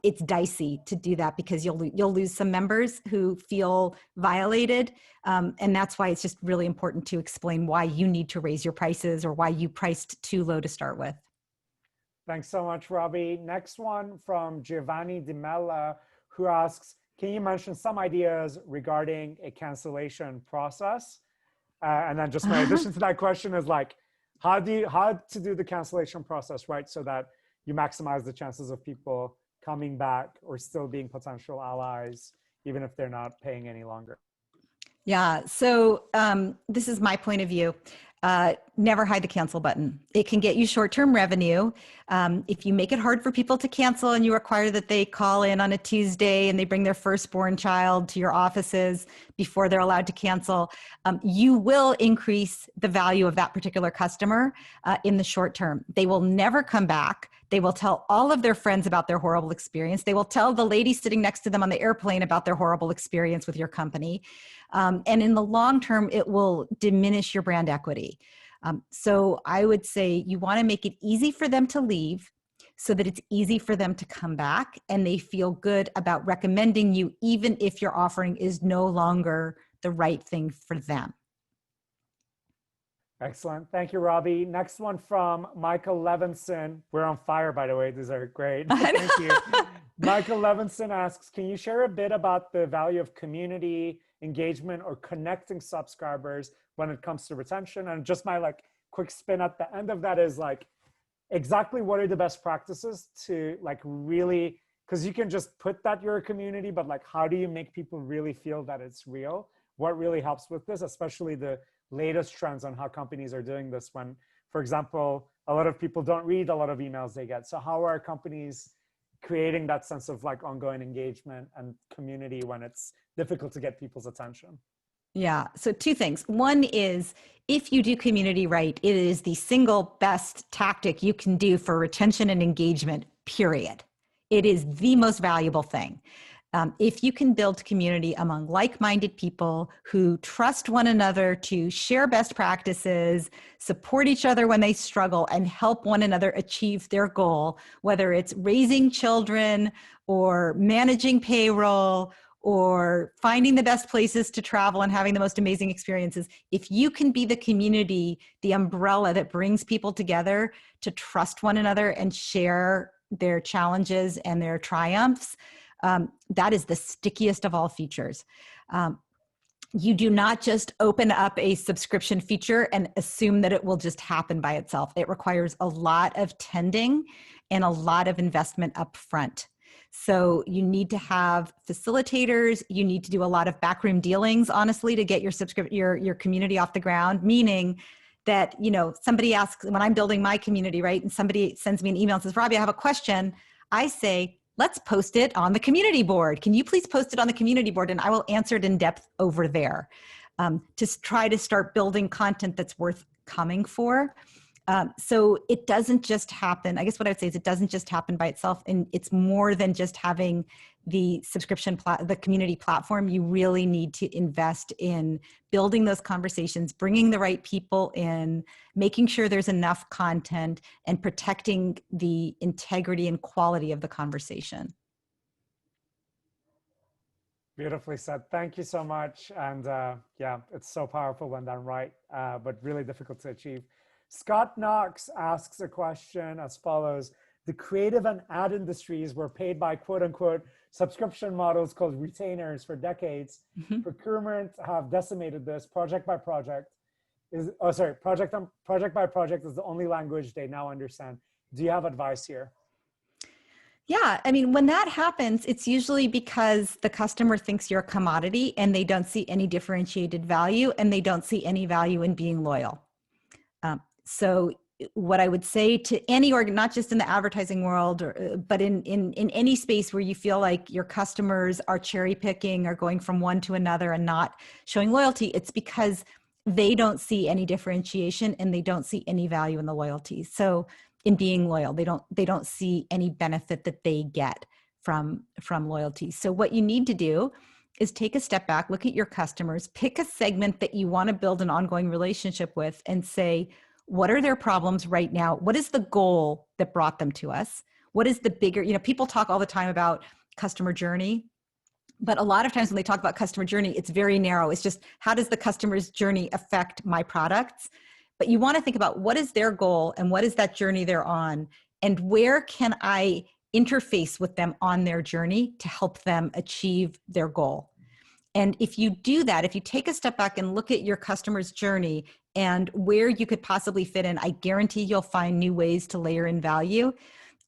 It's dicey to do that because you'll lose some members who feel violated. And that's why it's just really important to explain why you need to raise your prices or why you priced too low to start with. Thanks so much, Robbie. Next one from Giovanni Di Mella, who asks, can you mention some ideas regarding a cancellation process? And then just my addition to that question is like, how to do the cancellation process, right? So that you maximize the chances of people coming back or still being potential allies, even if they're not paying any longer. Yeah, so this is my point of view. Never hide the cancel button. It can get you short-term revenue. If you make it hard for people to cancel and you require that they call in on a Tuesday and they bring their firstborn child to your offices before they're allowed to cancel, you will increase the value of that particular customer in the short term. They will never come back. They will tell all of their friends about their horrible experience. They will tell the lady sitting next to them on the airplane about their horrible experience with your company. And in the long term, it will diminish your brand equity. So I would say you want to make it easy for them to leave so that it's easy for them to come back and they feel good about recommending you, even if your offering is no longer the right thing for them. Excellent. Thank you, Robbie. Next one from Michael Levinson. We're on fire, by the way. These are great. Thank you. Michael Levinson asks, can you share a bit about the value of community engagement or connecting subscribers when it comes to retention? And just my quick spin at the end of that is exactly what are the best practices to really, because you can just put that you're a community, but how do you make people really feel that it's real? What really helps with this, especially the latest trends on how companies are doing this when, for example, a lot of people don't read a lot of emails they get. So how are companies creating that sense of ongoing engagement and community when it's difficult to get people's attention? Yeah. So 2 things. One is if you do community right, it is the single best tactic you can do for retention and engagement, period. It is the most valuable thing. If you can build community among like-minded people who trust one another to share best practices, support each other when they struggle, and help one another achieve their goal, whether it's raising children or managing payroll or finding the best places to travel and having the most amazing experiences, if you can be the community, the umbrella that brings people together to trust one another and share their challenges and their triumphs, that is the stickiest of all features. You do not just open up a subscription feature and assume that it will just happen by itself. It requires a lot of tending and a lot of investment up front. So you need to have facilitators. You need to do a lot of backroom dealings, honestly, to get your community off the ground, meaning that, somebody asks, when I'm building my community, right? And somebody sends me an email and says, Robbie, I have a question. I say, let's post it on the community board. Can you please post it on the community board? And I will answer it in depth over there, to try to start building content that's worth coming for. So it doesn't just happen. I guess what I would say is it doesn't just happen by itself. And it's more than just having the the community platform. You really need to invest in building those conversations, bringing the right people in, making sure there's enough content, and protecting the integrity and quality of the conversation. Beautifully said. Thank you so much. And yeah, it's so powerful when done right, but really difficult to achieve. Scott Knox asks a question as follows. The creative and ad industries were paid by quote unquote subscription models called retainers for decades. Mm-hmm. Procurement have decimated this. Project by project by project is the only language they now understand. Do you have advice here? Yeah, I mean, when that happens, it's usually because the customer thinks you're a commodity and they don't see any differentiated value and they don't see any value in being loyal. So what I would say to any org, not just in the advertising world, but in any space where you feel like your customers are cherry picking or going from one to another and not showing loyalty, it's because they don't see any differentiation and they don't see any value in the loyalty. So in being loyal, they don't see any benefit that they get from loyalty. So what you need to do is take a step back, look at your customers, pick a segment that you want to build an ongoing relationship with, and say, what are their problems right now? What is the goal that brought them to us? What is the bigger, people talk all the time about customer journey, but a lot of times when they talk about customer journey, it's very narrow. It's just, how does the customer's journey affect my products? But you want to think about what is their goal and what is that journey they're on, and where can I interface with them on their journey to help them achieve their goal? And if you do that, if you take a step back and look at your customer's journey and where you could possibly fit in, I guarantee you'll find new ways to layer in value.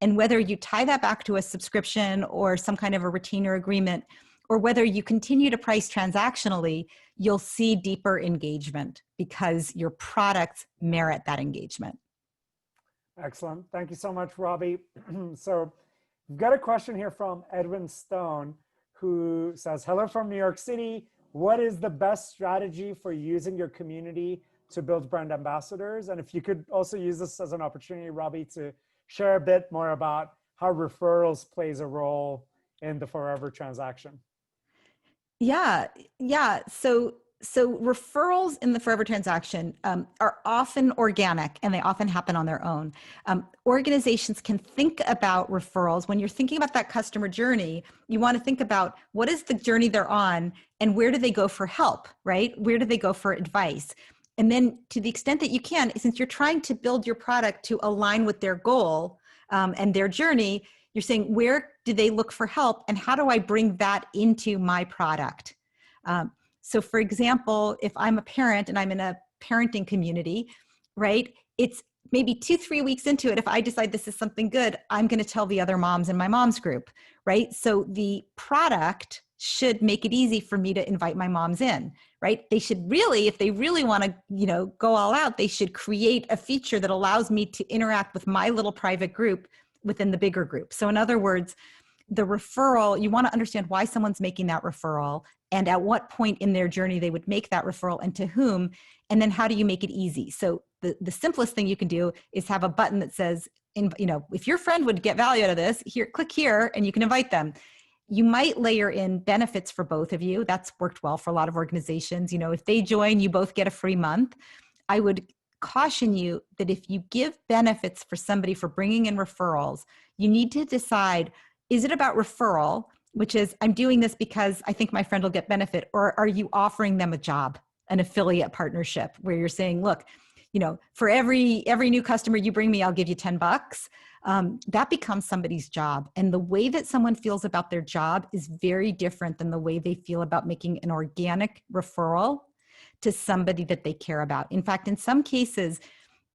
And whether you tie that back to a subscription or some kind of a retainer agreement, or whether you continue to price transactionally, you'll see deeper engagement because your products merit that engagement. Excellent. Thank you so much, Robbie. So we've got a question here from Edwin Stone, who says, hello from New York City. What is the best strategy for using your community to build brand ambassadors? And if you could also use this as an opportunity, Robbie, to share a bit more about how referrals plays a role in the Forever transaction. Yeah. So referrals in the Forever transaction are often organic and they often happen on their own. Organizations can think about referrals. When you're thinking about that customer journey, you want to think about what is the journey they're on and where do they go for help, right? Where do they go for advice? And then to the extent that you can, since you're trying to build your product to align with their goal and their journey, you're saying, where do they look for help and how do I bring that into my product? So for example, if I'm a parent and I'm in a parenting community, right, it's maybe 2-3 weeks into it. If I decide this is something good, I'm going to tell the other moms in my mom's group, right? So the product should make it easy for me to invite my moms in, right? They should really, if they really want to, go all out, they should create a feature that allows me to interact with my little private group within the bigger group. So in other words, the referral, you want to understand why someone's making that referral and at what point in their journey they would make that referral and to whom, and then how do you make it easy? So the simplest thing you can do is have a button that says, if your friend would get value out of this, here, click here and you can invite them. you might layer in benefits for both of you. That's worked well for a lot of organizations. If they join, you both get a free month. I would caution you that if you give benefits for somebody for bringing in referrals, you need to decide, is it about referral, which is I'm doing this because I think my friend will get benefit, or are you offering them a job, an affiliate partnership where you're saying, look, for every new customer you bring me, I'll give you $10. That becomes somebody's job. And the way that someone feels about their job is very different than the way they feel about making an organic referral to somebody that they care about. In fact, in some cases,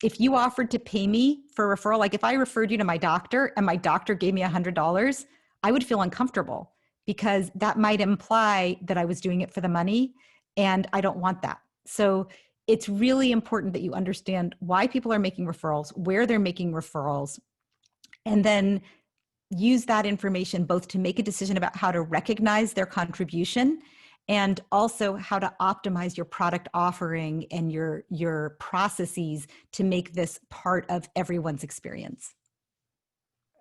if you offered to pay me for a referral, like if I referred you to my doctor and my doctor gave me $100, I would feel uncomfortable because that might imply that I was doing it for the money, and I don't want that. So it's really important that you understand why people are making referrals, where they're making referrals, and then use that information both to make a decision about how to recognize their contribution and also how to optimize your product offering and your processes to make this part of everyone's experience.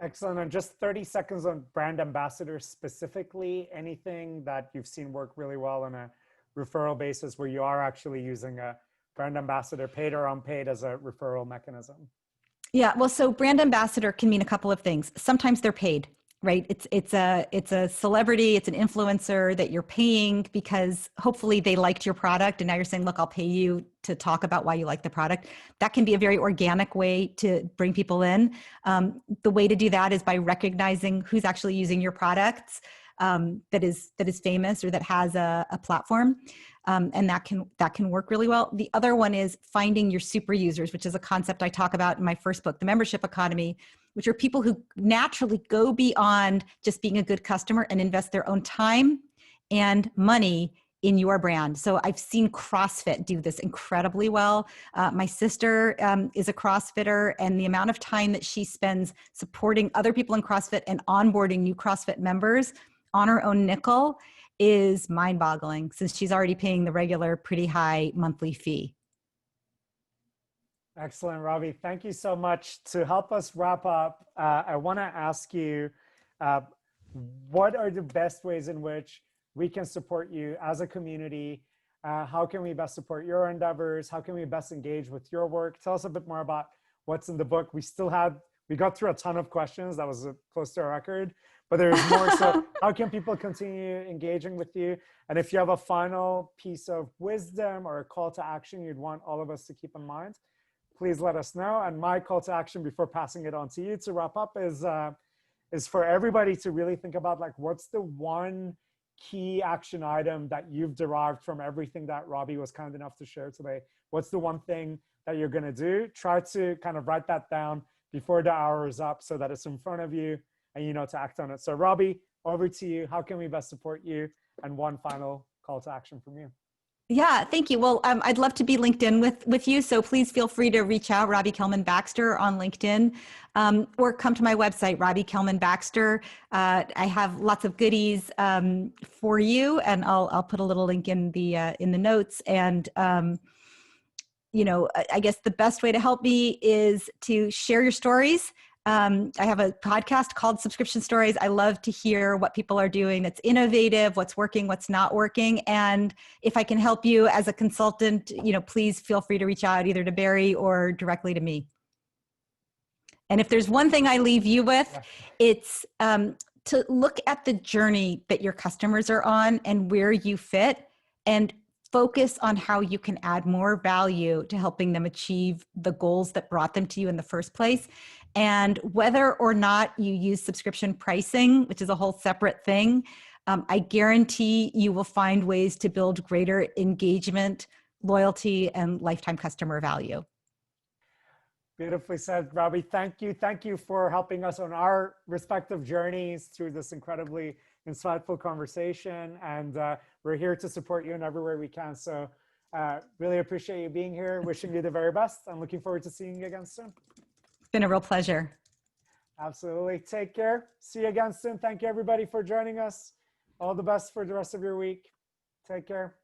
Excellent. And just 30 seconds on brand ambassadors specifically, anything that you've seen work really well on a referral basis where you are actually using a brand ambassador, paid or unpaid, as a referral mechanism? Yeah, well, so brand ambassador can mean a couple of things. Sometimes they're paid, right? It's a celebrity, it's an influencer that you're paying because hopefully they liked your product, and now you're saying, look, I'll pay you to talk about why you like the product. That can be a very organic way to bring people in. The way to do that is by recognizing who's actually using your products, that is famous or that has a platform. And that can work really well. The other one is finding your super users, which is a concept I talk about in my first book, The Membership Economy, which are people who naturally go beyond just being a good customer and invest their own time and money in your brand. So I've seen CrossFit do this incredibly well. My sister is a CrossFitter, and the amount of time that she spends supporting other people in CrossFit and onboarding new CrossFit members on her own nickel is mind-boggling, since she's already paying the regular pretty high monthly fee. Excellent, Robbie. Thank you so much. To help us wrap up, I want to ask you, what are the best ways in which we can support you as a community? How can we best support your endeavors? How can we best engage with your work? Tell us a bit more about what's in the book. We got through a ton of questions. That was close to a record, but there's more. So how can people continue engaging with you? And if you have a final piece of wisdom or a call to action you'd want all of us to keep in mind, please let us know. And my call to action before passing it on to you to wrap up is for everybody to really think about, like, what's the one key action item that you've derived from everything that Robbie was kind enough to share today? What's the one thing that you're going to do? Try to kind of write that down before the hour is up so that it's in front of you and you know to act on it. So Robbie, over to you. How can we best support you? And one final call to action from you. Yeah, thank you. Well, I'd love to be linked in with you. So please feel free to reach out, Robbie Kellman Baxter on LinkedIn, or come to my website, Robbie Kellman Baxter. I have lots of goodies for you, and I'll put a little link in the notes. And I guess the best way to help me is to share your stories. I have a podcast called Subscription Stories. I love to hear what people are doing that's innovative, what's working, what's not working. And if I can help you as a consultant, please feel free to reach out either to Barry or directly to me. And if there's one thing I leave you with, it's to look at the journey that your customers are on and where you fit, and focus on how you can add more value to helping them achieve the goals that brought them to you in the first place. And whether or not you use subscription pricing, which is a whole separate thing, I guarantee you will find ways to build greater engagement, loyalty, and lifetime customer value. Beautifully said, Robbie. Thank you. Thank you for helping us on our respective journeys through this incredibly insightful conversation. And we're here to support you in every way we can. So really appreciate you being here. Wishing you the very best. I'm looking forward to seeing you again soon. It's been a real pleasure. Absolutely. Take care. See you again soon. Thank you, everybody, for joining us. All the best for the rest of your week. Take care.